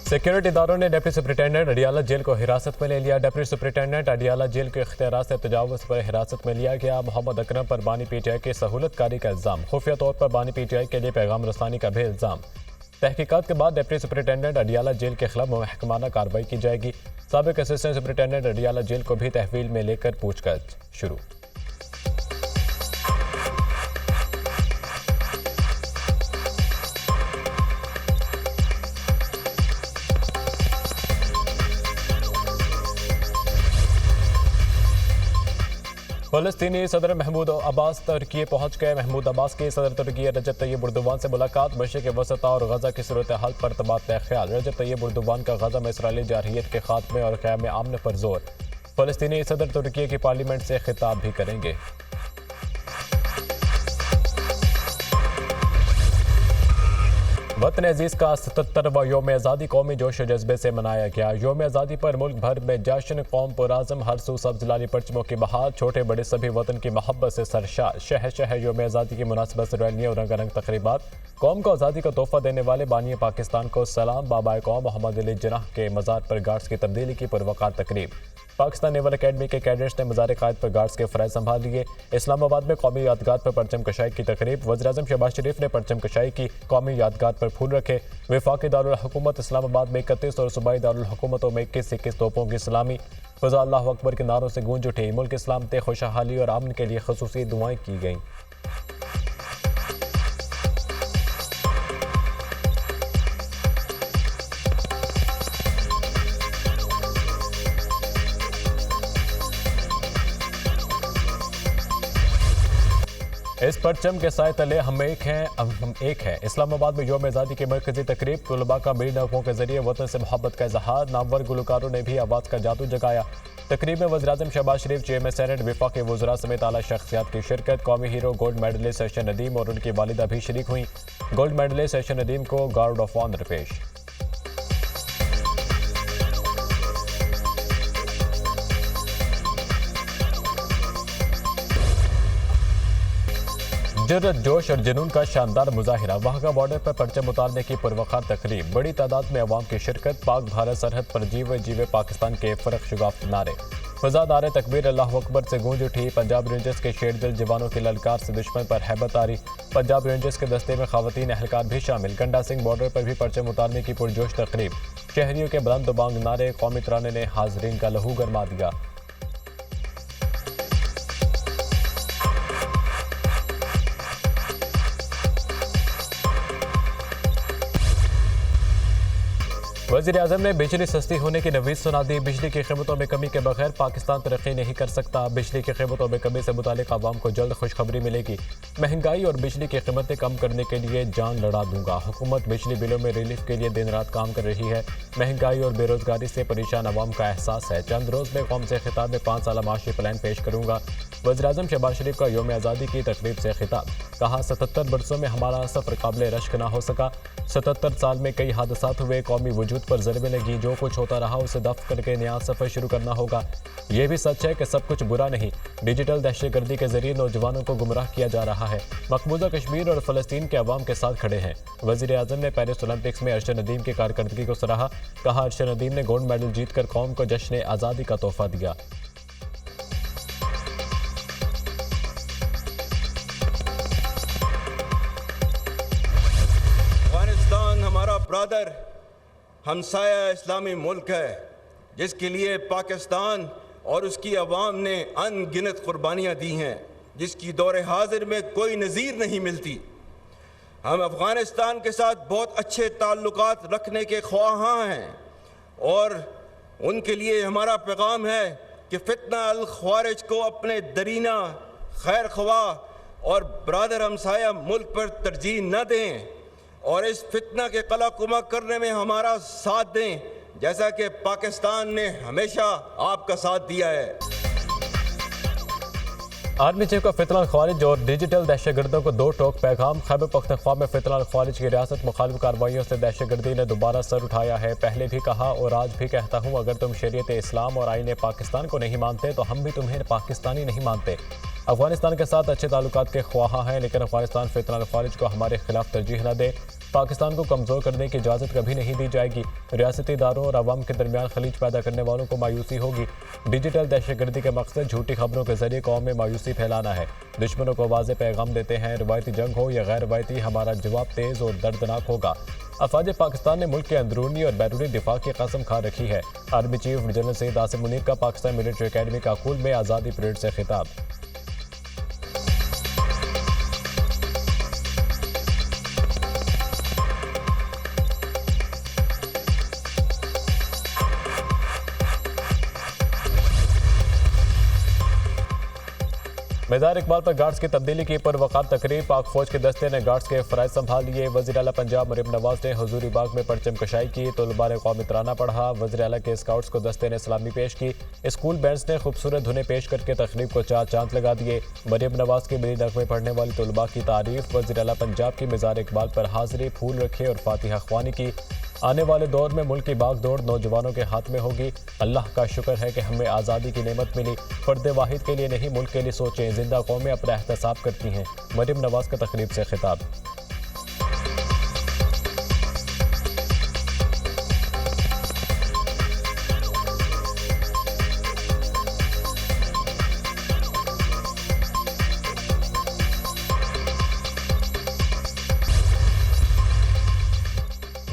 Security इदारों ने deputy superintendent Adiala jail को हिरासत में ले लिया। डिप्टी सुपरिटेंडेंट अडियाला जेल के इख्तियारात से तजावुज़ पर हिरासत में लिया गया। मोहम्मद अकरम पर बानी पीटीआई की सहूलतकारी का इल्ज़ाम। खुफिया तौर पर बानी पीटीआई के लिए पैगाम रसानी का भी इल्ज़ाम। तहकीकात के बाद डिप्टी सुपरिटेंडेंट अडियाला जेल के खिलाफ महकमाना कार्रवाई की जाएगी। साबिक असिस्टेंट सुपरिटेंडेंट अडियाला जेल को भी तहवील में लेकर पूछताछ शुरू। फ़लस्तीनी सदर महमूद अब्बास तुर्की पहुंच गए। महमूद अब्बास की सदर तुर्की रजब तैयब एर्दोगान से मुलाकात। मशरिक़ वसता और गजा की सूरत हाल पर तबादला ख्याल। रजब तैयब एर्दोगान का गजा में इसराइली जारहियत के खात्मे और क़याम अमन पर जोर। फ़लस्तीनी सदर तुर्की की पार्लियामेंट से खिताब भी करेंगे। वतन अजीज का 77वां यौम आज़ादी कौमी जोश जज्बे से मनाया गया। यौम आज़ादी पर मुल्क भर में जश्न, कौम पुराज़म, हर सू सब्ज़ लाली परचमों की बहार। छोटे बड़े सभी वतन की मोहब्बत से सरशार। शहर शहर यौम आज़ादी की मुनासिबत से रैलियाँ और रंगारंग तकरीबात। कौम को आज़ादी का तोहफा देने वाले बानी पाकिस्तान को सलाम। बाबा कौम मोहम्मद अली जिन्नाह के मज़ार पर गार्ड्स की तब्दीली की पुरवकार तकरीब। पाकिस्तान नेवल अकेडमी के कैडेट्स ने मज़ार कायद पर गार्ड्स के फ़राइज़ संभाल लिए। इस्लामाबाद में कौमी यादगार पर परचम कशाई की तकरीब। वज़ीर-ए-आज़म शहबाज शरीफ ने परचम कशाई की। कौमी यादगार पर फूल रखे। वफाकी दारुल हुकूमत इस्लामाबाद में 31 और सूबाई दारुल हुकूमतों में 21 तोपों की सलामी। फ़ज़ा अल्लाहु अकबर के नारों से गूंज उठी। मुल्क सलामती, खुशहाली और अमन के लिए ख़ुसूसी दुआएं की गईं। इस परचम के साए तले हम एक हैं। इस्लामाबाद में यौम आज़ादी की मरकजी तकरीब। तुलबा का मीर नगमों के जरिए वतन से मोहब्बत का इजहार। नामवर गुलकारों ने भी आवाज़ का जादू जगाया। तकरीब में वज़ीर-ए-आज़म शहबाज शरीफ, चेयरमैन सेनेट, वफाकी वज़रा समेत आला शख्सियात की शिरकत। कौमी hero gold medalist Arshad Nadeem और उनकी वालिदा भी शरीक हुई। गोल्ड मेडलिस्ट अर्शद नदीम को गार्ड ऑफ ऑनर पेश। जुर्रत, जोश और जुनून का शानदार मुजाहिरा। वहाँ बॉर्डर पर परचम उतारने की पुरवकार तकरीब। बड़ी तादाद में अवाम की शिरकत। पाक भारत सरहद पर जीवे जीवे पाकिस्तान के फर्क शुगाफ नारे। फ़ज़ा नारे तकबीर अल्लाहु अकबर से गूंज उठी। पंजाब रेंजर्स के शेरदिल जवानों की ललकार से दुश्मन पर हैबत आरी। पंजाब रेंजर्स के दस्ते में ख़वातीन एहलकार भी शामिल। गंडा सिंह बॉर्डर पर भी परचम उतारने की पुरजोश तकरीब। शहरियों के बुलंद बांग नारे। कौमी तराने ने हाज़रीन का लहू गरमा दिया। वज़ीर-ए-आज़म ने बिजली सस्ती होने की नवीद सुना दी। बिजली की कीमतों में कमी के बगैर पाकिस्तान तरक्की नहीं कर सकता। बिजली की कीमतों में कमी से मुतालिक आवाम को जल्द खुशखबरी मिलेगी। महंगाई और बिजली की कीमतें कम करने के लिए जान लड़ा दूंगा। हुकूमत बिजली बिलों में रिलीफ के लिए दिन रात काम कर रही है। महंगाई और बेरोजगारी से परेशान आवाम का एहसास है। चंद रोज़ में कौम से खिताब में 5 साला माशी प्लान पेश करूंगा। वज़ीर-ए-आज़म शहबाज शरीफ का यौम आज़ादी की तकरीब से खिताब। कहा 77 बरसों में हमारा सफ़र काबिल रश्क ना हो सका। 77 साल में कई हादसात हुए। कौमी वजूद पर ज़रबें लगी। जो कुछ होता रहा उसे दफ़ करके नया सफ़र शुरू करना होगा। ये भी सच है कि सब कुछ बुरा नहीं। डिजिटल दहशतगर्दी के जरिए नौजवानों को गुमराह किया जा रहा है। मकबूजा कश्मीर और फ़लस्तीन के अवाम के साथ खड़े हैं। वज़ीर-ए-आज़म ने पेरिस ओलंपिक्स में अर्शद नदीम की कारकर्दगी को सराहा। कहा अर्शद नदीम ने गोल्ड मेडल जीतकर कौम को जश्न आज़ादी का तोहफा दिया। अफगानिस्तान हमारा ब्रदर हमसाया इस्लामी मुल्क है, जिसके लिए पाकिस्तान और उसकी आवाम ने अनगिनत कुर्बानियाँ दी हैं, जिसकी दौरे हाजिर में कोई नज़ीर नहीं मिलती। हम अफ़गानिस्तान के साथ बहुत अच्छे ताल्लुकात रखने के ख्वाहां हैं और उनके लिए हमारा पैगाम है कि फितना अल ख्वारिज को अपने दरीना, खैर ख्वाह और ब्रादर हमसाया मुल्क पर तरजीह न दें और इस फितना के कलाकुमा करने में हमारा साथ दें, जैसा कि पाकिस्तान ने हमेशा आपका साथ दिया है। आर्मी चीफ का फितना ख्वारिज और डिजिटल दहशतगर्दों को दो टोक पैगाम। खैबर पख्तूनख्वा में फितना ख्वारिज की रियासत मुखालिफ कार्रवाइयों से दहशतगर्दी ने दोबारा सर उठाया है। पहले भी कहा और आज भी कहता हूँ, अगर तुम शरीयत इस्लाम और आईन पाकिस्तान को नहीं मानते तो हम भी तुम्हें पाकिस्तानी नहीं मानते। अफगानिस्तान के साथ अच्छे ताल्लुकात के ख्वाहा हैं, लेकिन अफगानिस्तान फितना ख्वारिज को हमारे खिलाफ तरजीह न दे। पाकिस्तान को कमज़ोर करने की इजाज़त कभी नहीं दी जाएगी। रियासती इदारों और अवाम के दरमियान खलीज पैदा करने वालों को मायूसी होगी। डिजिटल दहशतगर्दी का मकसद झूठी खबरों के जरिए कौम में मायूसी फैलाना है। दुश्मनों को वाज़ेह पैगाम देते हैं, रवायती जंग हो या गैर रवायती, हमारा जवाब तेज़ और दर्दनाक होगा। अफवाज पाकिस्तान ने मुल्क के अंदरूनी और बैरूनी दिफा की कसम खा रखी है। Army chief general Syed Asim Munir का पाकिस्तान मिलिट्री अकेडमी काकुल में आज़ादी परेड से खिताब। मज़ार इकबाल पर गार्ड्स की तब्दीली की पुरवकार तकरीर। पाक फौज के दस्ते ने गार्ड्स के फ़राइज़ संभाल लिए। वज़ीर आला पंजाब मरीम नवाज ने हुजूरी बाग में परचम कशाई की। तलबा ने कौमी तराना पढ़ा। वज़ीर आला के स्काउट्स को दस्ते ने सलामी पेश की। स्कूल बैंड्स ने खूबसूरत धुनें पेश करके तकरीब को चार चांद लगा दिए। मरीम नवाज के मिली नगमे पढ़ने वाली तलबा की तारीफ। वज़ीर आला पंजाब की मज़ार इकबाल पर हाज़िरी, फूल रखे और फातिहा ख्वानी की। आने वाले दौर में मुल्क की बागदौड़ नौजवानों के हाथ में होगी। अल्लाह का शुक्र है कि हमें आज़ादी की नेमत मिली। फ़र्द वाहिद के लिए नहीं, मुल्क के लिए सोचें। जिंदा कौमें अपना एहतसाब करती हैं। मरीम नवाज का तकरीब से खिताब।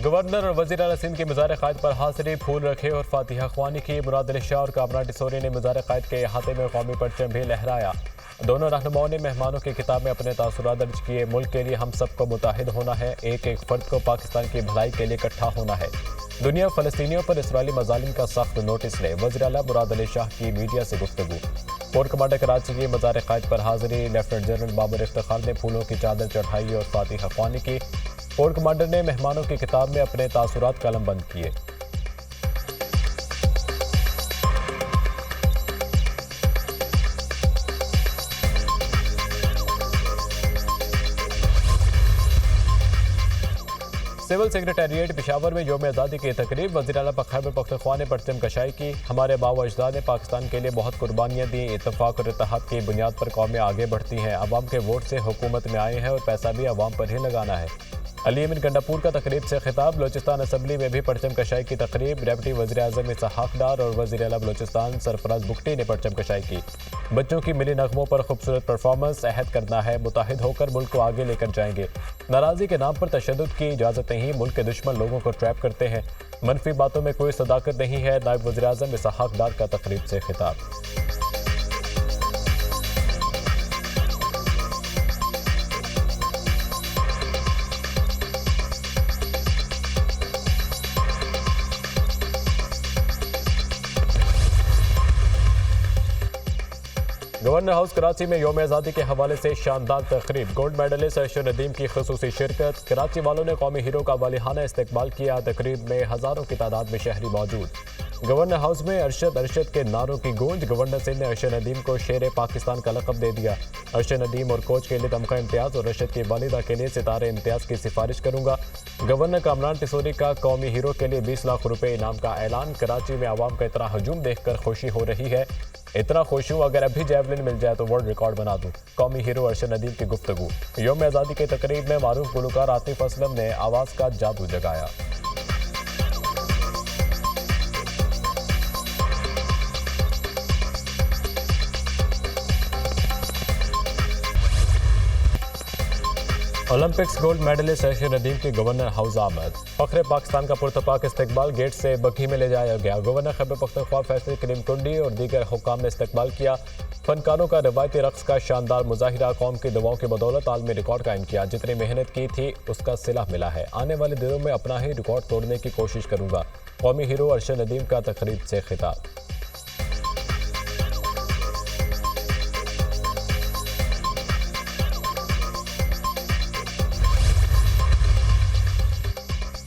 गवर्नर और वज़ीर आला सिंध की मज़ार क़ायद पर हाज़िरी, फूल रखे और फातिहा ख्वानी की। मुराद अली शाह और कामरान टिसोरी ने मज़ार क़ायद के अहाते में कौमी परचम भी लहराया। दोनों रहनुमाओं ने मेहमानों की किताब में अपने तासुरात दर्ज किए। मुल्क के लिए हम सबको मुत्तहिद होना है। एक एक फ़र्द को पाकिस्तान की भलाई के लिए इकट्ठा होना है। दुनिया फ़लस्तीनियों पर इसराइली मज़ालिम का सख्त नोटिस ले। वज़ीर आला मुराद अली शाह की मीडिया से गुफ्तगू। कोर कमांडर कराची की मज़ार क़ायद पर हाज़िरी। लेफ्टिनेंट जनरल बाबर इफ्तिखार ने फूलों की चादर चढ़ाई और फातिहा ख्वानी की। कोर कमांडर ने मेहमानों की किताब में अपने तासुरात कलमबंद किए। सिविल सेक्रेटेरिएट पेशावर में यौम आज़ादी की तकरीब। वज़ीर आला खैबर पख्तूनख्वा ने परचम कशाई की। हमारे बाबा अजदाद ने पाकिस्तान के लिए बहुत कुर्बानियाँ दी। इत्तफाक और इत्तेहाद की बुनियाद पर कौमें आगे बढ़ती हैं। अवाम के वोट से हुकूमत में आए हैं और पैसा भी अवाम पर ही लगाना है। अली अमीन गंडापुर का तकरीब से खिताब। बलोचिस्तान असम्बली में भी परचम कशाई की तकरीब। डिप्टी वज़ीर आज़म इसहाक डार और वज़ीर आला बलोचिस्तान सरफराज बुगटी ने परचम कशाई की। बच्चों की मिली नगमों पर खूबसूरत परफॉर्मेंस। अहद करना है, मुत्तहिद होकर मुल्क को आगे लेकर जाएंगे। नाराज़गी के नाम पर तशद्दुद की इजाज़त नहीं। मुल्क के दुश्मन लोगों को ट्रैप करते हैं। मनफी बातों में कोई सदाकत नहीं है। नायब वज़ीर आज़म इसहाक डार का तकरीब से खिताब। गवर्नर हाउस कराची में यौम आज़ादी के हवाले से शानदार तकरीब। गोल्ड मेडलिस्ट अरशद नदीम की खुसूसी शिरकत। कराची वालों ने कौमी हीरो का वालिहाना इस्तकबाल किया। तकरीब में हज़ारों की तादाद में शहरी मौजूद। गवर्नर हाउस में अरशद के नारों की गूंज। गवर्नर सिंह ने अरशद नदीम को शेर पाकिस्तान का लक़ब दे दिया। अरशद नदीम और कोच के लिए तमगा इम्तियाज़ और अरशद की वालिदा के लिए सितारे इम्तियाज़ की सिफारिश करूंगा। गवर्नर कामरान टिसोरी का कौमी हीरो के लिए 20 लाख रुपए इनाम का ऐलान। कराची में आवाम का इतना हजूम देखकर खुशी हो रही है। इतना खुश हूँ, अगर अभी जैवलिन मिल जाए तो वर्ल्ड रिकॉर्ड बना दूँ। कौमी हीरो अरशद नदीम की गुफ्तगू। यौम आज़ादी की तकरीब में मारूफ गुलकार आतिफ असलम ने आवाज़ का जादू जगाया। Olympics gold medalist Arshad Nadeem की गवर्नर हाउस आमद। फख्र पाकिस्तान का पुरतपाक इस्तकबाल गेट से बग्घी में ले जाया गया। गवर्नर खैबर पख्तूनख्वा फैसल करीम टुंडी और दीगर हुक्काम ने इस्तकबाल किया। फनकारों का रवायती रक्स का शानदार मुजाहिरा। कौम की दुआओं की बदौलत आलमी रिकॉर्ड कायम किया। जितनी मेहनत की थी उसका सिला मिला है। आने वाले दिनों में अपना ही रिकॉर्ड तोड़ने की कोशिश करूंगा। कौमी हीरो अरशद नदीम का तकरीब से खिताब।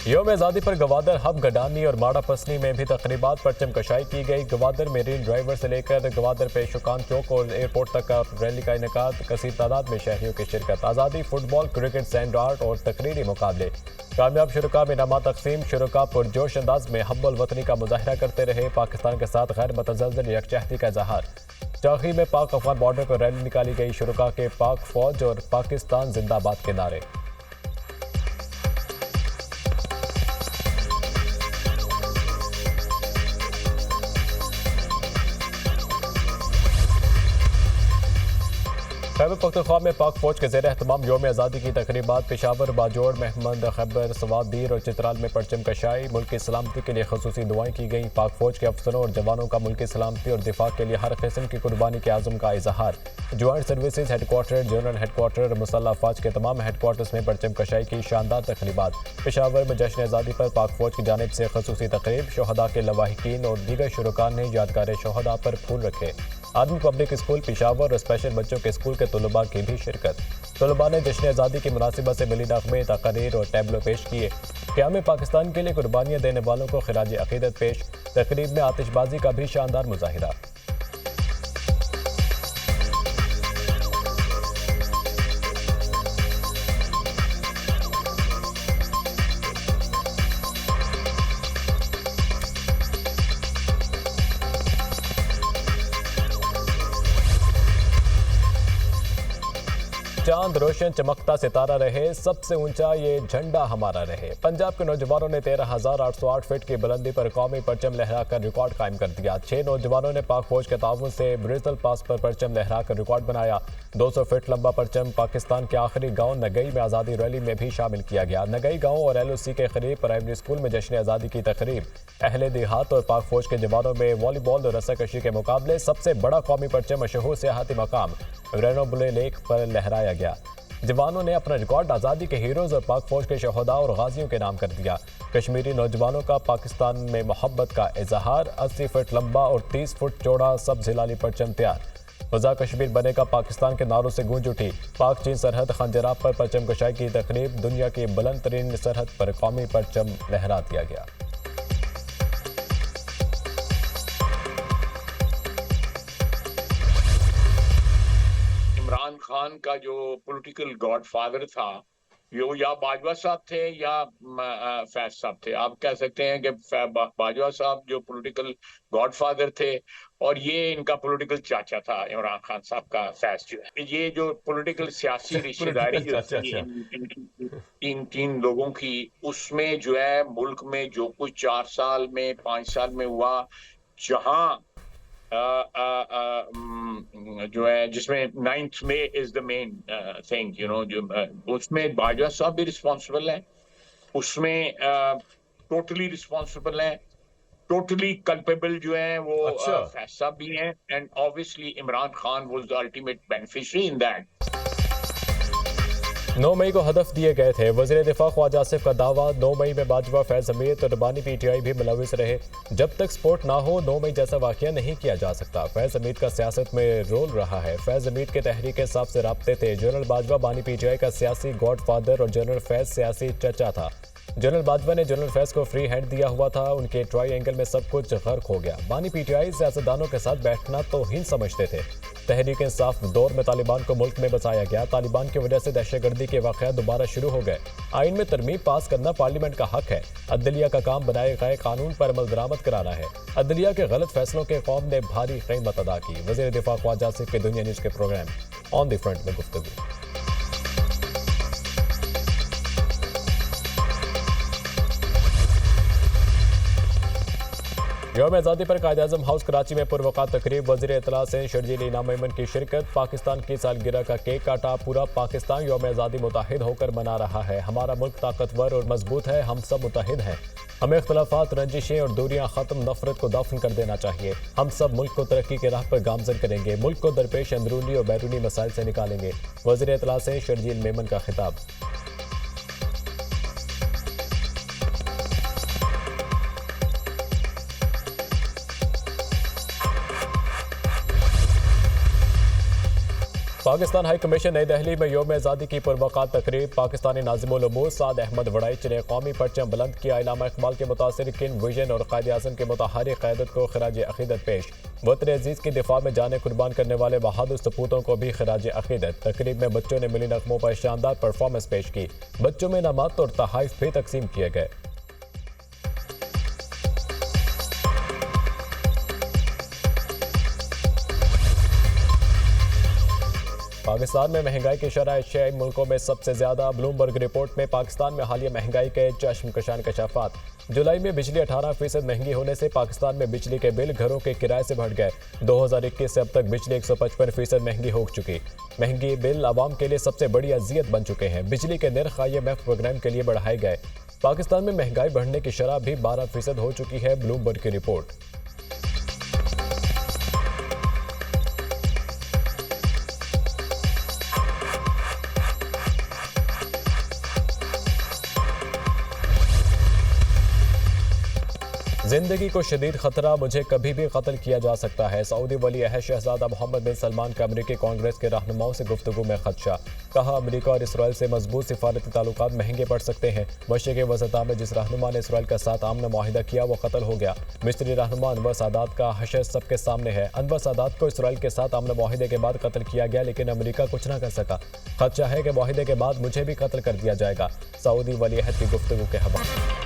यौम आज़ादी पर गवादर हब, गडानी और माड़ा पसनी में भी तकरीबात परचम कशाई की गई। गवादर मेरीन ड्राइवर से लेकर गवादर पेशुकान चौक और एयरपोर्ट तक का रैली का इनेकाद। कसीर तादाद में शहरियों की शिरकत। आज़ादी, फुटबॉल, क्रिकेट, सैंड आर्ट और तकरीरी मुकाबले। कामयाब शुरका में इनामात तकसीम। शुरका पुरजोश अंदाज में हब्बुल वतनी का मुजाहरा करते रहे। पाकिस्तान के साथ गैर मतज़ल्ज़ल यकजहती का इज़हार। चाखी में पाक अफगान बॉर्डर पर रैली निकाली गई। शुरका के पाक फौज और पाकिस्तान जिंदाबाद के नारे। खैबर पख्तूनख्वा में पाक फौज के ज़ेर एहतमाम यौम आज़ादी की तकरीबात। पेशावर, बाजोड़, महमद, खैबर, सवादीर और चित्राल में परचम कशाई। मुल्क की सलामती के लिए खसूसी दुआएं की गई। पाक फौज के अफसरों और जवानों का मुल्क की सलामती और दिफा के लिए हर किस्म की कुर्बानी के आज़म का इजहार। Joint services headquarters, general headquarters, मुसल्लह अफवाज के तमाम हेडक्वार्टर्स में परचम कशाई की शानदार तकरीबात। पेशावर में जश्न आज़ादी पर पाक फौज की जानिब से खसूसी तकरीब। शोहदा के लवाहिकीन और दीगर शुरकान ने यादगार शोहदा पर फूल रखे। आर्मी पब्लिक स्कूल पेशावर और स्पेशल बच्चों के स्कूल के तलबा की भी शिरकत। तलबा ने जश्न आज़ादी की मुनासिबत से मिली नग़मे, तक़रीर और टैबलो पेश किए। क़याम पाकिस्तान के लिए कुर्बानियाँ देने वालों को खिराज अक़ीदत पेश। तकरीब में आतिशबाजी का भी शानदार मुजाहिरा। चांद रोशन चमकता सितारा रहे, सबसे ऊंचा ये झंडा हमारा रहे। पंजाब के नौजवानों ने 13,808 फीट की बुलंदी पर कौमी परचम लहराकर रिकॉर्ड कायम कर दिया। 6 नौजवानों ने पाक फौज के ताउन से ब्रिजल पास पर परचम लहराकर रिकॉर्ड बनाया। 200 फीट लंबा परचम पाकिस्तान के आखिरी गांव नगई में आज़ादी रैली में भी शामिल किया गया। नगई गांव और LOC के करीब प्राइमरी स्कूल में जश्न आज़ादी की तकरीब। अहले देहात और पाक फौज के जवानों में वॉलीबॉल और रस्साकशी के मुकाबले। सबसे बड़ा कौमी परचम मशहूर सियाहती मकाम रेनोबले लेक पर लहराया गया। जवानों ने अपना रिकॉर्ड आज़ादी के हीरोज़ और पाक फौज के शहोदा और गाजियों के नाम कर दिया। कश्मीरी नौजवानों का पाकिस्तान में मोहब्बत का इजहार। 80 फुट लंबा और 30 फुट चौड़ा सब जिलाली परचम तैयार। वज़ा कश्मीर बनेगा पाकिस्तान के नारों से गूंज उठी। पाक चीन सरहद खंजराब पर परचम कशाई की तकरीब। दुनिया की बुलंद तरीन सरहद पर कौमी परचम लहरा दिया गया। इमरान खान का जो पॉलिटिकल गॉडफादर था, यो या बाजवा साहब थे या फैज साहब थे। आप कह सकते हैं कि बाजवा साहब जो पॉलिटिकल गॉडफादर थे और ये इनका पॉलिटिकल चाचा था इमरान खान साहब का फैज जो है। ये जो पॉलिटिकल सियासी रिश्तेदारी जो थी इन तीन लोगों की, उसमें जो है मुल्क में जो कुछ 4 साल में 5 साल में हुआ, जहां जो है जिसमें 9th May is the main thing, you know, जो उसमें बाजवा साहब भी रिस्पॉन्सिबल है, उसमें टोटली रिस्पॉन्सिबल है, टोटली कल्पेबल जो है वो फैज साहब भी हैं, and obviously Imran Khan was the ultimate beneficiary in that. 9 मई को हदफ दिए गए थे। वज़ीर दिफा ख्वाजा आसिफ का दावा, 9 मई में बाजवा, फैज हमीद और रबानी PTI भी मुलविस रहे। जब तक स्पोर्ट ना हो 9 मई जैसा वाक़या नहीं किया जा सकता। फैज हमीद का सियासत में रोल रहा है। फैज हमीद के तहरीक इंसाफ से राब्ते थे। जनरल बाजवा बानी PTI का सियासी गॉड फादर और जनरल फैज सियासी चचा था। जनरल बाजवा ने जनरल फैज को फ्री हैंड दिया हुआ था। उनके ट्रायंगल में सब कुछ गर्क हो गया। बानी PTI सियासतदानों के साथ बैठना तो हीन समझते थे। तहरीक इंसाफ दौर में तालिबान को मुल्क में बसाया गया। तालिबान की वजह से दहशतगर्दी के वाक़यात दोबारा शुरू हो गए। आइन में तरमीम पास करना पार्लियामेंट का हक है। अदलिया का काम बनाए गए कानून पर अमल दरामद कराना है। अदलिया के गलत फैसलों के कौम ने भारी कीमत अदा की। वज़ीर दिफा ख्वाजा आसिफ के दुनिया न्यूज़ के प्रोग्राम ऑन द फ्रंट में गुफ्तगू। यौम आज़ादी पर कायद-ए-आज़म हाउस कराची में पुरवक़ात तकरीब। वज़ीर इत्तला से शर्जील इनाम मेमन की शिरकत। पाकिस्तान की सालगिरह का केक काटा। पूरा पाकिस्तान यौम आज़ादी मुत्तहिद होकर मना रहा है। हमारा मुल्क ताकतवर और मजबूत है। हम सब मुत्तहिद हैं। हमें इख्तलाफात, रंजिशें और दूरियां ख़त्म, नफरत को दफन कर देना चाहिए। हम सब मुल्क को तरक्की के राह पर गामजन करेंगे। मुल्क को दरपेश अंदरूनी और बैरूनी मसाइल से निकालेंगे। वज़ीर इत्तला से शर्जील मेमन का खिताब। पाकिस्तान हाई कमीशन नई दिल्ली में यौम आज़ादी की पुरवक़ात तकरीब। पाकिस्तानी नाज़िमुल उमूर साद अहमद वड़ाइच ने कौमी परचम बुलंद किया। इल्लामा इकबाल के मुतासिर किन विजन और कायद-ए-आज़म के मुतहर्रिक क़यादत को खिराज अक़ीदत पेश। वतन अज़ीज़ की दिफा में जाने कुर्बान करने वाले बहादुर सपूतों को भी खिराज अक़ीदत। तकरीब में बच्चों ने मिली नग़मों पर शानदार परफॉर्मेंस पेश की। बच्चों में इनामात और तोहफ़े भी तकसीम किए गए। पाकिस्तान में महंगाई की शरह एशियाई मुल्कों में सबसे ज्यादा। ब्लूमबर्ग रिपोर्ट में पाकिस्तान में हालिया महंगाई के चश्मकशां इंकशाफात। जुलाई में बिजली 18% महंगी होने से पाकिस्तान में बिजली के बिल घरों के किराए से बढ़ गए। 2021 से अब तक बिजली 155% महंगी हो चुकी। महंगी बिल आवाम के लिए सबसे बड़ी अजियत बन चुके हैं। बिजली के निर्ख IMF प्रोग्राम के लिए बढ़ाए गए। पाकिस्तान में महंगाई बढ़ने की शरह भी 12% हो चुकी है। ब्लूमबर्ग की रिपोर्ट। जिंदगी को शदीद खतरा, मुझे कभी भी कत्ल किया जा सकता है। सऊदी वली अहद शहजादा मोहम्मद बिन सलमान का अमरीकी कांग्रेस के रहनुमाओं से गुफ्तगू में खदशा। कहा, अमरीका और इसराइल से मजबूत सिफारती ताल्लुकात महंगे पड़ सकते हैं। मशरिक़ी वसता में जिस रहनुमा ने इसराइल के साथ आमना मुआहिदा किया वो कत्ल हो गया। मिस्री रहनुमा अनवर सादात का हशर सबके सामने है। अनवर सादात को इसराइल के साथ आमना मुआहिदे के बाद कत्ल किया गया, लेकिन अमरीका कुछ न कर सका। खदशा है कि मुआहिदे के बाद मुझे भी कत्ल कर दिया जाएगा। सऊदी वली अहद की गुफ्तगू के हवाले।